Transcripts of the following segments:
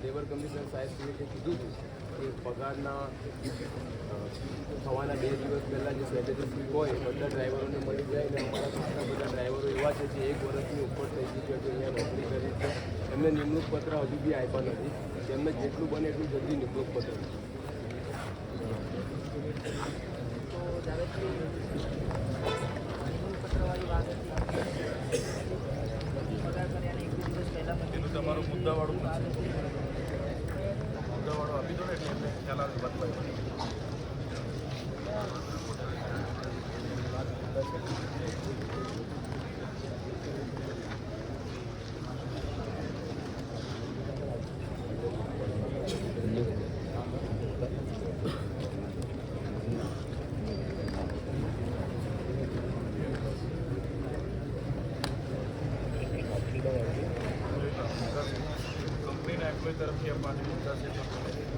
Labour commissioner સાહેબશ્રીએ કીધું હતું કે પગારના થવાના 2 દિવસ પહેલાં જે સેલેરી સ્લીપ હોય બધા ડ્રાઈવરોને મળી જાય. અને અમારા ઘણા બધા ડ્રાઈવરો એવા છે જે 1 વર્ષની ઉપર થઈ ગઈ છે કે અહીંયા નોકરી કરી છે, એમને નિમણૂક પત્ર હજુ બી આપ્યા નથી. તેમને જેટલું બને એટલું જલ્દી નિમણૂક પત્ર. તમારું મુદ્દાવાળું આપી દો ને એટલે ખ્યાલ આવે બદલાય. કંપનીના એમ્પ્લોય તરફથી આ 5 મુદ્દા છે,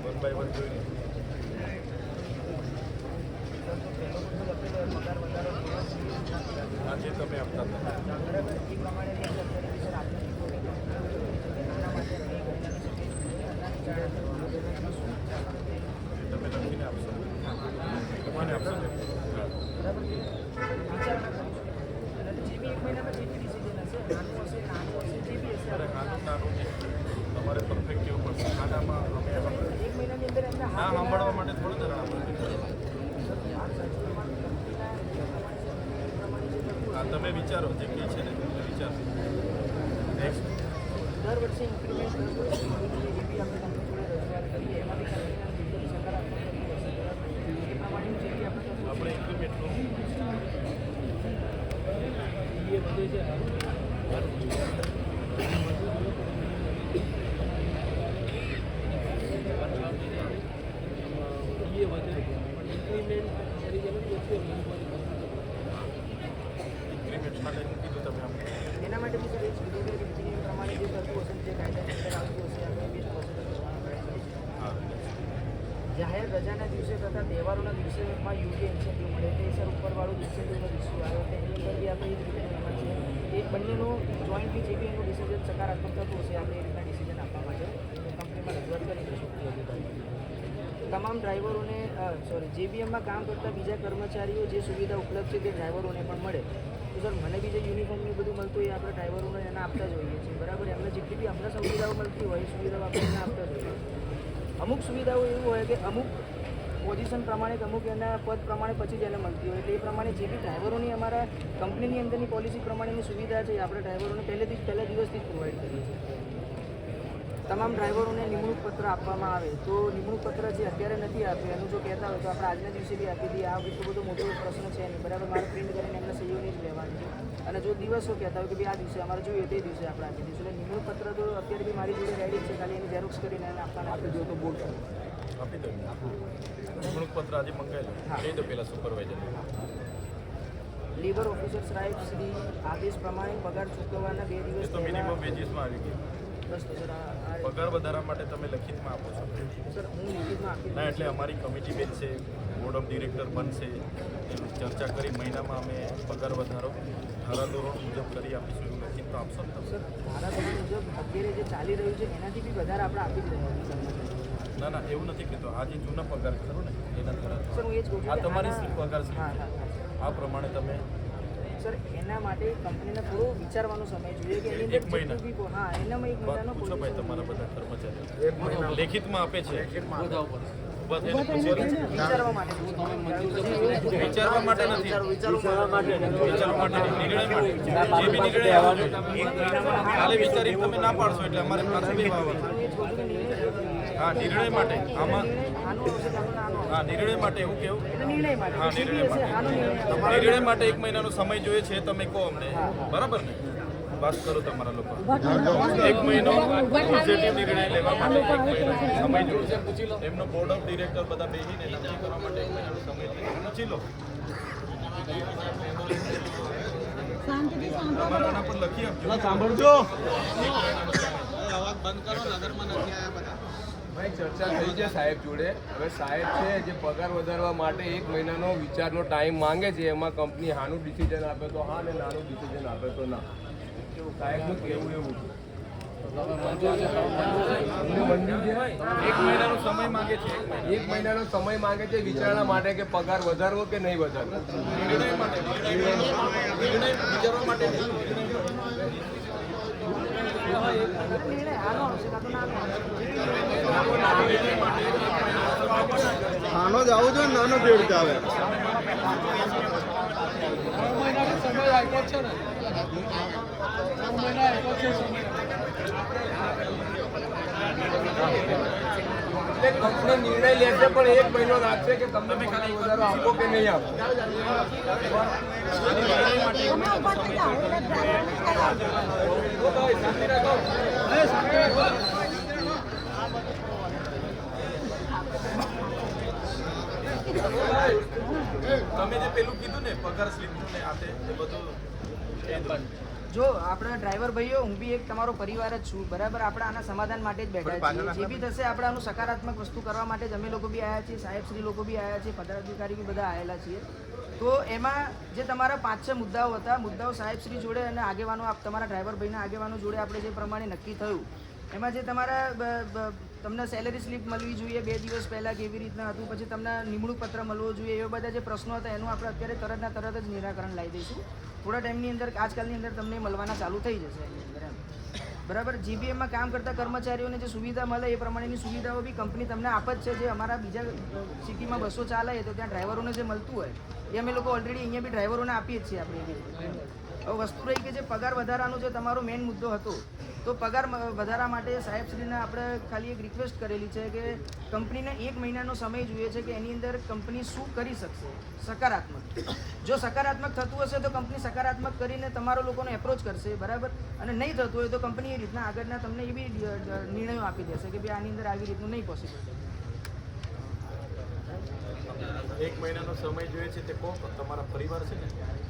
1 બાય 1 જોઈ આજે તમે આપતા તમે લખીને આપશો, તમારે આપશો. તમારે પરફેક્ટ કેવું પડશે. ખાનામાં અમે ના સાંભળવા માટે થોડું જરા હા તમે વિચારો જે કહે છે ને તમે વિચારો. નેક્સ્ટ દર વર્ષે ઇન્ક્રીમેન્ટ આપણે ઇન્ક્રીમેન્ટનું એના માટે બી સર એ ઇન્જિનિયર પ્રમાણે જે કરતું હશે જે કાયદા આવતું હશે જાહેર રજાના દિવસે તથા તહેવારોના દિવસોમાં યોગ્ય ઇન્સેન્ટિવ મળે તે સર ઉપરવાળું ઇન્સેન્ટિવનો ઇસ્યુ આવ્યો હતો એની અંદર બી આપણે એ રીતે એ બંનેનો જોઈન્ટલી જે બી એનું ડિસિઝન સકારાત્મક થતું હશે આપણે એ રીતના ડિસિઝન આપવા માટે કંપનીમાં રજૂઆત કરી દઈશું. તમામ ડ્રાઈવરોને JBMમાં કામ કરતા બીજા કર્મચારીઓ જે સુવિધા ઉપલબ્ધ છે તે ડ્રાઈવરોને પણ મળે. તો સર મને બી જે યુનિફોર્મનું બધું મળતું હોય એ આપણે ડ્રાઈવરોને એના આપતા જ હોઈએ છીએ, બરાબર. એમને જેટલી બી હમણાં સુવિધાઓ મળતી હોય એ સુવિધાઓ આપણે એને આપતા જ હોઈએ. અમુક સુવિધાઓ એવું હોય કે અમુક પોઝિશન પ્રમાણે અમુક એના પદ પ્રમાણે પછી જ એને મળતી હોય, એટલે એ પ્રમાણે જે બી ડ્રાઈવરોની અમારા કંપનીની અંદરની પોલિસી પ્રમાણેની સુવિધા છે આપણે ડ્રાઈવરોને પહેલા દિવસથી જ પ્રોવાઈડ કરીએ છીએ. તમામ ડ્રાઈવરોને નિમણૂક પત્ર આપવામાં આવે તો નિમણૂક પત્ર જે અત્યારે નથી આપ્યું એનું જો કહેતા હોય તો આપણે આજના દિવસે બી આપી દઈએ. આ એટલો બધો મોટો પ્રશ્ન છે નહીં, બરાબર. મારે પ્રિન્ટ કરીને એમને સહીઓ નહીં જ લેવાની છે. અને જો દિવસો કહેતા હોય કે ભાઈ આ દિવસે અમારે જોઈએ તે દિવસે આપણે આપી દઈશું. એટલે નિમણૂક પત્ર તો અત્યારે બી મારી જોડે રેડી છે, ખાલી એની ઝેરોક્સ કરીને એને આપવાના આપી દો તો બોલ આપી દો. નિમણૂક પત્ર આજે મંગાવેલું કહી દો પહેલાં સુપરવાઇઝર. લેબર ઓફિસર સાહેબ શ્રી આદેશ પ્રમાણે પગાર ચૂકવવાના 2 દિવસ તો મિનિમમ વેજીસમાં આવી ગયું. બસ તો સર પગાર વધારવા માટે તમે લખિતમાં આપો છો. સર હું લિખિતમાં આપી ના એટલે અમારી કમિટી બેનશે, બોર્ડ ઓફ ડિરેક્ટર બનશે, ચર્ચા કરી મહિનામાં અમે પગાર વધારો ધારાધોરણ મુજબ કરી આપીશું. એવું લખિતમાં આપશો ને તમે? સર ધારાધોરણ મુજબ અત્યારે જે ચાલી રહ્યું છે એનાથી બી વધારે આપણે આપી જ રહ્યા છીએ. ના ના એવું નથી કહેતો. આ જે જૂનો પગાર ખરો ને એના દ્વારા સર હું એ જ કહું છું આ તમારી પગાર છે હા. આ પ્રમાણે તમે સર એના માટે કંપનીને થોડો વિચારવાનો સમય જોઈએ કે એની એક મહિના. હા એનામાં 1 મહિનાનો પૂછો ભાઈ તમારા બધા કર્મચારીઓ લેખિતમાં આપે છે ઊભા થઈને પૂછી લો. વિચારવા માટે વિચારવા માટે નથી, વિચારવા માટે નિર્ણય માટે જે બી નિર્ણય કાલે વિચારી તમે ના પાડશો એટલે અમારે પાસે બી આવવાનું. હા નિર્ણય માટે આમાં હા નિર્ણય માટે એવું કેવું હા નિર્ણય માટે 1 મહિનાનો સમય જોઈએ છે તમે કહો અમને, બરાબર ને? વાત કરો તમારા લોકો 1 મહિનો પોઝિટિવ નિર્ણય લેવા માટે 1 મહિનો સમય જોઈએ. એમનો બોર્ડ ઓફ ડિરેક્ટર બધા બેસીને નક્કી કરવા માટે 1 મહિનાનો સમય લઈને પૂછી લો. તમારા આના પર લખી આપજો. સાંભળજો અવાજ બંધ કરો. નગરમાં નથી આવ્યા બધા. ભાઈ ચર્ચા થઈ છે સાહેબ જોડે. હવે સાહેબ છે જે પગાર વધારવા માટે 1 મહિનાનો વિચારનો ટાઈમ માંગે છે. એમાં કંપની હાનું ડિસિઝન આપે તો હા ને નાનું ડિસિઝન આપે તો ના. સાહેબનું કહેવું એવું છે. મંજૂર છે. 1 મહિનાનો સમય માંગે છે. 1 મહિનાનો સમય માંગે છે વિચારણા માટે કે પગાર વધારવો કે નહીં વધારવો. નિર્ણય માટે નિર્ણય વિચારવા માટે નહીં. નિર્ણય આનો આવશે કાં તો નાનો આવશે. આનો જ આવું જોઈએ ને નાનો કેવી રીતે આવે એટલે કંપની નિર્ણય લેશે પણ 1 મહિનો રાખશે કે તમને પગાર વધારો આપો કે નહીં આપો. તમે જે પેલું કીધું ને પગાર સ્લીપનું ને આ તે એ બધું જો આપણા ડ્રાઈવર ભાઈઓ હું બી એક તમારો પરિવાર જ છું બરાબર. આપણે આના સમાધાન માટે જ બેઠા છીએ. જે બી થશે આપણે આનું સકારાત્મક વસ્તુ કરવા માટે જ અમે લોકો બી આવ્યા છીએ, સાહેબશ્રી લોકો બી આવ્યા છે, પદાધિકારી બી બધા આવેલા છીએ. તો એમાં જે તમારા 5-6 મુદ્દાઓ હતા, મુદ્દાઓ સાહેબશ્રી જોડે અને આગેવાનો તમારા ડ્રાઈવર ભાઈના આગેવાનો જોડે આપણે જે પ્રમાણે નક્કી થયું એમાં જે તમારા તમને સેલેરી સ્લીપ મળવી જોઈએ 2 દિવસ પહેલાં કેવી રીતના હતું, પછી તમને નિમણૂક પત્ર મળવો જોઈએ, એવા બધા જે પ્રશ્નો હતા એનું આપણે અત્યારે તરતના તરત જ નિરાકરણ લાવી દઈશું. થોડા ટાઈમની અંદર આજકાલની અંદર તમને મળવાના ચાલુ થઈ જશે એની અંદર એમ બરાબર. જીબીએમમાં કામ કરતા કર્મચારીઓને જે સુવિધા મળે એ પ્રમાણેની સુવિધાઓ બી કંપની તમને આપે જ છે. જે અમારા બીજા સિટીમાં બસો ચાલે તો ત્યાં ડ્રાઈવરોને જે મળતું હોય એ અમે લોકો ઓલરેડી અહીંયા બી ડ્રાઈવરોને આપીએ જ છીએ આપણે એવી રીતે. હવે વસ્તુ રહી કે જે પગાર વધારાનો જે તમારો મેઇન મુદ્દો હતો તો પગાર વધારા માટે સાહેબશ્રીને આપણે ખાલી એક રિક્વેસ્ટ કરેલી છે કે કંપનીને 1 મહિનાનો સમય જોઈએ છે કે એની અંદર કંપની શું કરી શકશે સકારાત્મક. જો સકારાત્મક થતું હશે તો કંપની સકારાત્મક કરીને તમારો લોકોને એપ્રોચ કરશે બરાબર, અને નહીં થતું હોય તો કંપની એ રીતના આગળના તમને એ બી નિર્ણયો આપી દેશે કે ભાઈ આની અંદર આવી રીતનું નહીં પોસિબલ. 1 મહિનાનો સમય જોઈએ છે તે કહો. તમારા પરિવાર છે ને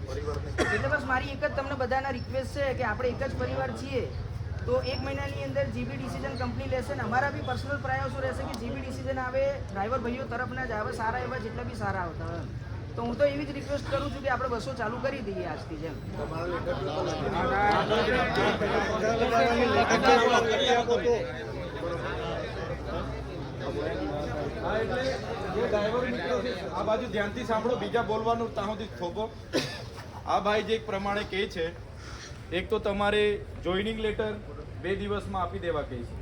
પરિવારને એટલે બસ મારી એક જ તમને બધાના રિક્વેસ્ટ છે કે આપણે એક જ પરિવાર છીએ તો 1 મહિનાની અંદર જીબી ડિસિઝન કંપની લેશે ને અમારા બી પર્સનલ પ્રયાસો રહેશે કે જીબી ડિસિઝન આવે ડ્રાઈવર ભાઈઓ તરફના જ આવે, સારા એવા જેટલા બી સારા આવતા હોય. તો હું તો એવી જ રિક્વેસ્ટ કરું છું કે આપણે બસો ચાલુ કરી દઈએ આજથી જેમ. આ બાજુ ધ્યાનથી સાંભળો, બીજા બોલવાનું ત્યાં સુધી થોભો. આ ભાઈ જે પ્રમાણે કહે છે, એક તો તમારે જોઈનિંગ લેટર 2 દિવસમાં આપી દેવા કહે છે,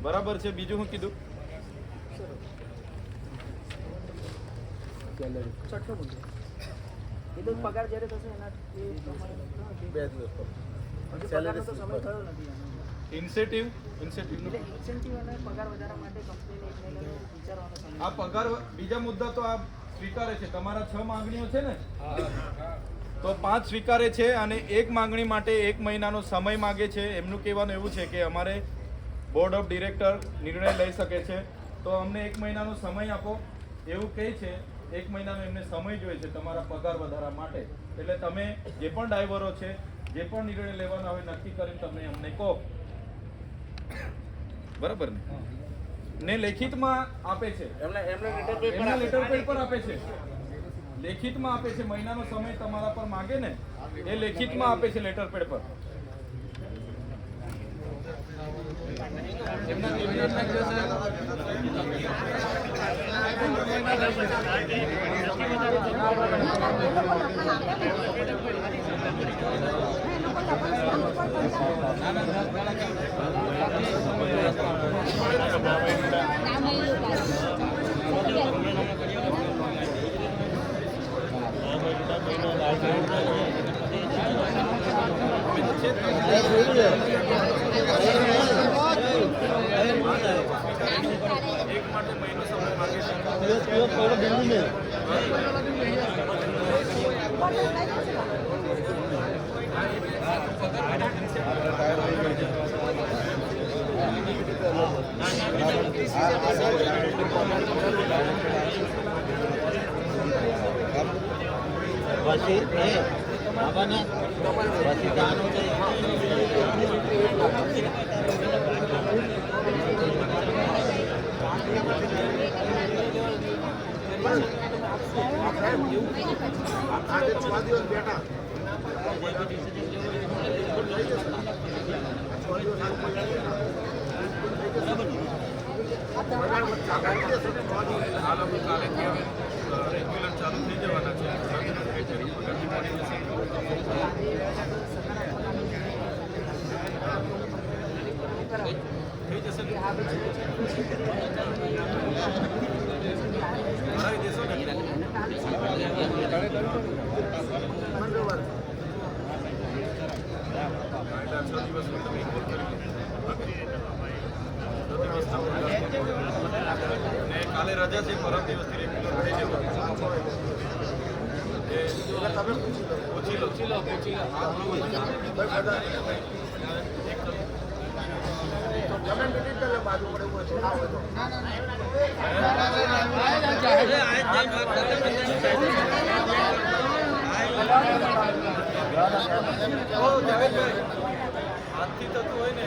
બરાબર છે. બીજું શું કીધું? છઠ્ઠો મુદ્દો એ તો પગાર જ્યારે થશે એના એ પ્રમાણે 2 દિવસ પગારનો તો સમય થયો નથી એનો. ઇન્સેન્ટિવ એટલે ઇન્સેન્ટિવ અને પગાર વધારા માટે કંપનીને 1 મહિનાનો વિચારવાનો સમય. આ પગાર બીજા મુદ્દા તો આ સ્વીકારે છે. તમારા 6 માંગણીઓ છે ને, તો 5 સ્વીકારે છે અને 1 માંગણી માટે 1 મહિનાનો સમય માંગે છે. એમનું કહેવાનું એવું છે કે અમારે બોર્ડ ઓફ ડિરેક્ટર નિર્ણય લઈ શકે છે, તો અમને 1 મહિનાનો સમય આપો એવું કહે છે. 1 મહિનાનો એમને સમય જોઈએ છે તમારા પગાર વધારા માટે. એટલે તમે જે પણ ડ્રાઈવરો છે, જે પણ નિર્ણય લેવાનો હોય નક્કી કરીને તમે અમને કહો, બરાબર ને લેખિતમાં આપે છે. એમના લેટર પેડ પર આપે છે, લેખિતમાં આપે છે. મહિનાનો સમય તમારા પર માંગે ને એ લેખિતમાં આપે છે લેટર પેડ પર. એક માટે મહિનો સમય માંગે બેઠા આ લોકો કાલેથી હવે રેગ્યુલર ચાલુ થઈ જવાના છે. પગારની મળી જશે. થઈ જશે ને? ભરાવી દેશો ને? કાયદા 6 દિવસમાં તમે ઇન્વોલ્વ કરી ને કાલે રજા છે, પરમ દિવસથી રેગ્યુલર થઈ જવાનું. પૂછી લો હાથથી થતું હોય ને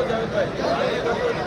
જાવેદભાઈ